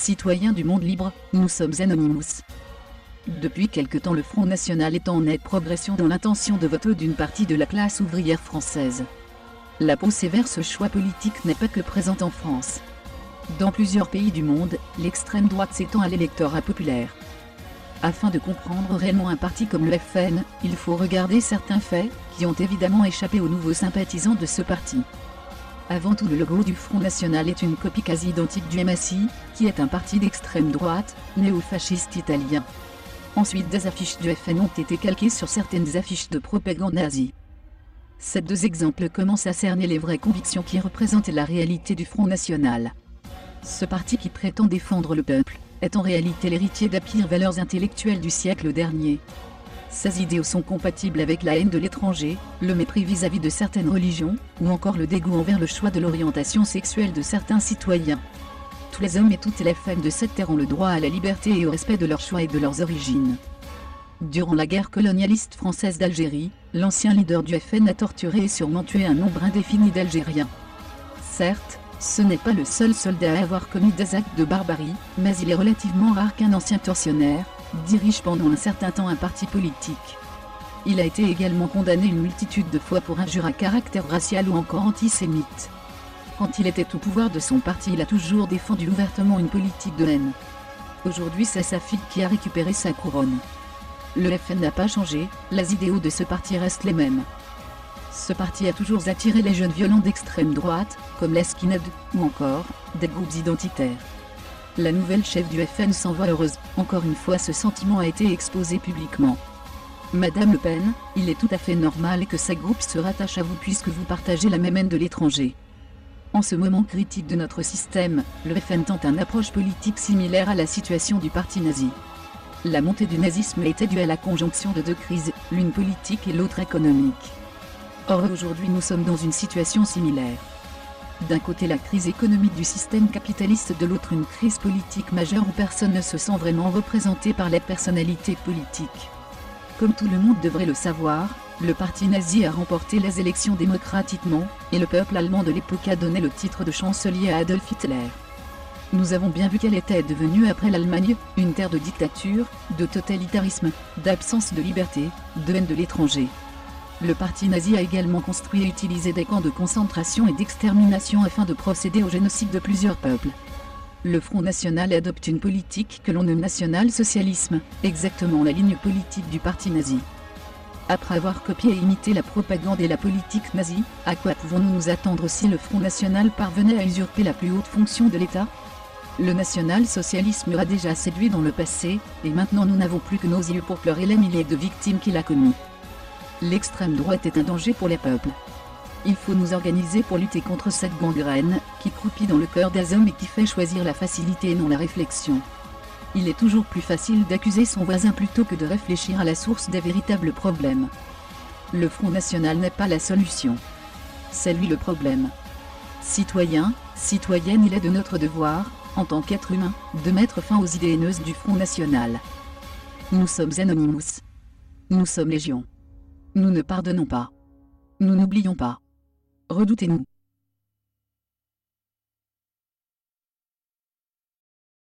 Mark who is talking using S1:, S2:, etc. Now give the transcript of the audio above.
S1: Citoyens du monde libre, nous sommes Anonymous. Depuis quelque temps, le Front National est en nette progression dans l'intention de vote d'une partie de la classe ouvrière française. La poussée vers ce choix politique n'est pas que présente en France. Dans plusieurs pays du monde, l'extrême droite s'étend à l'électorat populaire. Afin de comprendre réellement un parti comme le FN, il faut regarder certains faits, qui ont évidemment échappé aux nouveaux sympathisants de ce parti. Avant tout, le logo du Front National est une copie quasi identique du MACI, qui est un parti d'extrême droite, néo-fasciste italien. Ensuite, des affiches du FN ont été calquées sur certaines affiches de propagande nazie. Ces deux exemples commencent à cerner les vraies convictions qui représentent la réalité du Front National. Ce parti qui prétend défendre le peuple, est en réalité l'héritier des pires valeurs intellectuelles du siècle dernier. Ces idéaux sont compatibles avec la haine de l'étranger, le mépris vis-à-vis de certaines religions, ou encore le dégoût envers le choix de l'orientation sexuelle de certains citoyens. Tous les hommes et toutes les femmes de cette terre ont le droit à la liberté et au respect de leurs choix et de leurs origines. Durant la guerre colonialiste française d'Algérie, l'ancien leader du FN a torturé et sûrement tué un nombre indéfini d'Algériens. Certes, ce n'est pas le seul soldat à avoir commis des actes de barbarie, mais il est relativement rare qu'un ancien tortionnaire dirige pendant un certain temps un parti politique. Il a été également condamné une multitude de fois pour injures à caractère racial ou encore antisémite. Quand il était au pouvoir de son parti, il a toujours défendu ouvertement une politique de haine. Aujourd'hui, c'est sa fille qui a récupéré sa couronne. Le FN n'a pas changé, les idéaux de ce parti restent les mêmes. Ce parti a toujours attiré les jeunes violents d'extrême droite, comme les skinheads, ou encore, des groupes identitaires. La nouvelle chef du FN s'en va heureuse, encore une fois ce sentiment a été exposé publiquement. Madame Le Pen, il est tout à fait normal que ces groupes se rattachent à vous puisque vous partagez la même haine de l'étranger. En ce moment critique de notre système, le FN tente une approche politique similaire à la situation du parti nazi. La montée du nazisme était due à la conjonction de deux crises, l'une politique et l'autre économique. Or aujourd'hui nous sommes dans une situation similaire. D'un côté la crise économique du système capitaliste, de l'autre une crise politique majeure où personne ne se sent vraiment représenté par les personnalités politiques. Comme tout le monde devrait le savoir, le parti nazi a remporté les élections démocratiquement, et le peuple allemand de l'époque a donné le titre de chancelier à Adolf Hitler. Nous avons bien vu qu'elle était devenue après l'Allemagne, une terre de dictature, de totalitarisme, d'absence de liberté, de haine de l'étranger. Le parti nazi a également construit et utilisé des camps de concentration et d'extermination afin de procéder au génocide de plusieurs peuples. Le Front National adopte une politique que l'on nomme national-socialisme, exactement la ligne politique du parti nazi. Après avoir copié et imité la propagande et la politique nazie, à quoi pouvons-nous nous attendre si le Front National parvenait à usurper la plus haute fonction de l'État ? Le national-socialisme a déjà séduit dans le passé, et maintenant nous n'avons plus que nos yeux pour pleurer les milliers de victimes qu'il a commis. L'extrême droite est un danger pour les peuples. Il faut nous organiser pour lutter contre cette gangrène, qui croupit dans le cœur des hommes et qui fait choisir la facilité et non la réflexion. Il est toujours plus facile d'accuser son voisin plutôt que de réfléchir à la source des véritables problèmes. Le Front National n'est pas la solution. C'est lui le problème. Citoyens, citoyennes, il est de notre devoir, en tant qu'être humain, de mettre fin aux idées haineuses du Front National. Nous sommes Anonymous. Nous sommes Légion. Nous ne pardonnons pas. Nous n'oublions pas. Redoutez-nous.